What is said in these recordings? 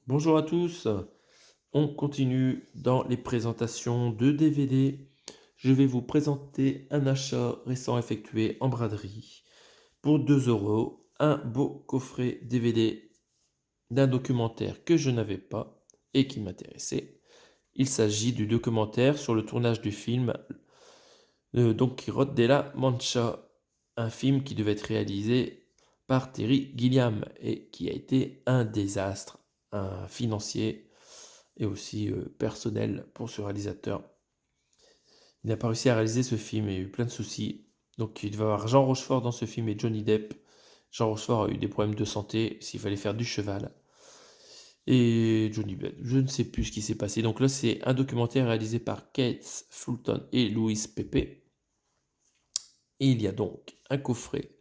Bonjour à tous, on continue dans les présentations de DVD. Je vais vous présenter un achat récent effectué en braderie pour 2 €, un beau coffret DVD d'un documentaire que je n'avais pas et qui m'intéressait. Il s'agit du documentaire sur le tournage du film Don Quirote de la Mancha, un film qui devait être réalisé par Terry Gilliam et qui a été un désastre financier et aussi personnel pour ce réalisateur. Il n'a pas réussi à réaliser ce film, il y a eu plein de soucis. Donc il devait y avoir Jean Rochefort dans ce film et Johnny Depp. Jean Rochefort a eu des problèmes de santé, s'il fallait faire du cheval. Et Johnny Depp, je ne sais plus ce qui s'est passé. Donc là, c'est un documentaire réalisé par Kate Fulton et Louise Pepe. Et il y a donc un coffret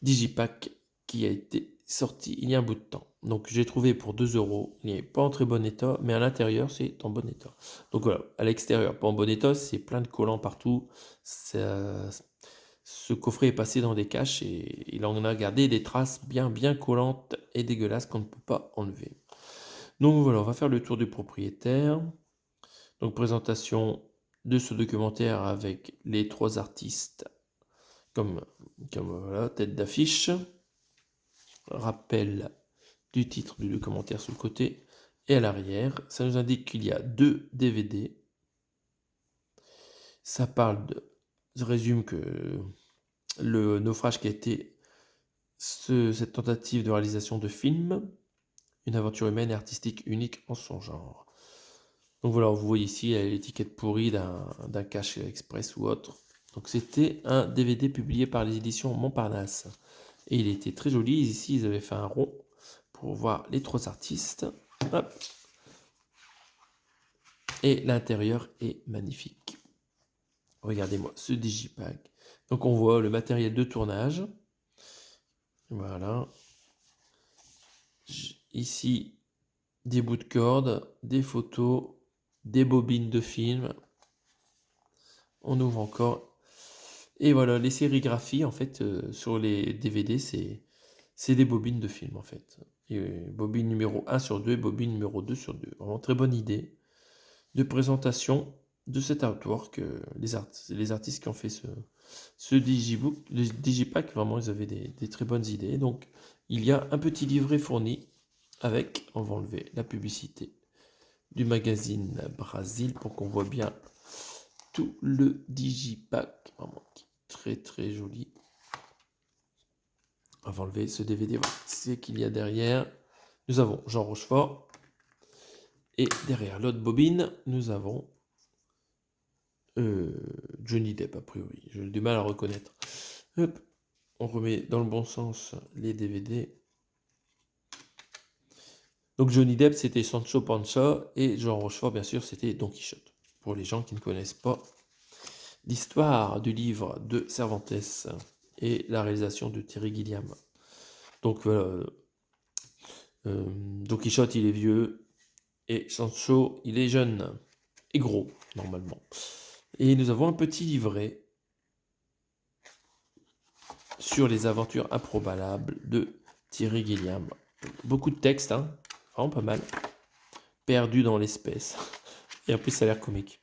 Digipack qui a été sorti il y a un bout de temps. Donc j'ai trouvé pour 2 €. Il n'est pas en très bon état, mais à l'intérieur, c'est en bon état. Donc voilà, à l'extérieur, pas en bon état, c'est plein de collants partout. Ce coffret est passé dans des caches et il en a gardé des traces bien, bien collantes et dégueulasses qu'on ne peut pas enlever. Donc voilà, on va faire le tour du propriétaire. Donc présentation de ce documentaire avec les 3 artistes comme, voilà, tête d'affiche. Rappel du titre du documentaire sur le côté et à l'arrière. Ça nous indique qu'il y a 2 DVD. Ça parle de ça résume que le naufrage qui a été cette tentative de réalisation de film, une aventure humaine et artistique unique en son genre. Donc voilà, vous voyez ici l'étiquette pourrie d'un cache express ou autre. Donc c'était un DVD publié par les éditions Montparnasse. Et il était très joli. Ici, ils avaient fait un rond pour voir les 3 artistes. Hop. Et l'intérieur est magnifique. Regardez-moi ce digipack. Donc on voit le matériel de tournage. Voilà. Ici, des bouts de corde, des photos, des bobines de film. On ouvre encore. Et voilà, les sérigraphies, en fait, sur les DVD, c'est des bobines de film, en fait. Et, bobine numéro 1 sur 2 et bobine numéro 2 sur 2. Vraiment très bonne idée de présentation de cet artwork. Les artistes qui ont fait ce digibook, le digipack, vraiment, ils avaient des très bonnes idées. Donc, il y a un petit livret fourni avec, on va enlever la publicité du magazine Brasil pour qu'on voit bien tout le digipack, vraiment très très joli. On va enlever ce DVD, voilà. C'est qu'il y a derrière. Nous avons Jean Rochefort et derrière l'autre bobine, nous avons Johnny Depp a priori. J'ai du mal à reconnaître. Hop, on remet dans le bon sens les DVD. Donc Johnny Depp c'était Sancho Panza et Jean Rochefort bien sûr c'était Don Quichotte. Pour les gens qui ne connaissent pas l'histoire du livre de Cervantes et la réalisation de Terry Gilliam. Donc voilà, Don Quichotte il est vieux et Sancho il est jeune et gros normalement. Et nous avons un petit livret sur les aventures improbables de Terry Gilliam. Beaucoup de textes, hein, vraiment pas mal. Perdu dans l'espèce. Et en plus, ça a l'air comique.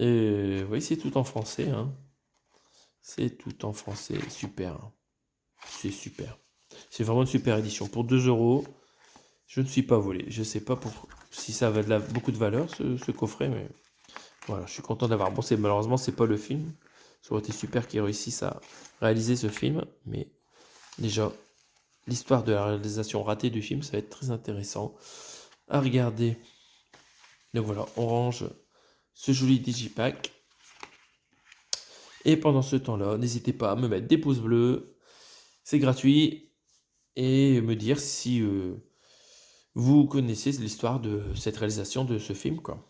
Oui, c'est tout en français. Hein. C'est tout en français. Super. Hein. C'est super. C'est vraiment une super édition. Pour 2 €, je ne suis pas volé. Je ne sais pas si ça avait beaucoup de valeur, ce coffret, mais voilà, je suis content d'avoir. Bon, malheureusement, c'est pas le film. Ça aurait été super qu'ils réussissent à réaliser ce film, mais déjà, l'histoire de la réalisation ratée du film, ça va être très intéressant à regarder. Donc voilà, on range ce joli digipack. Et pendant ce temps-là, n'hésitez pas à me mettre des pouces bleus, c'est gratuit, et me dire si vous connaissez l'histoire de cette réalisation de ce film, quoi,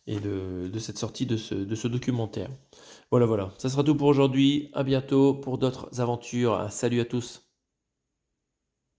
et de cette sortie de ce documentaire. Voilà, voilà, ça sera tout pour aujourd'hui, à bientôt pour d'autres aventures, salut à tous.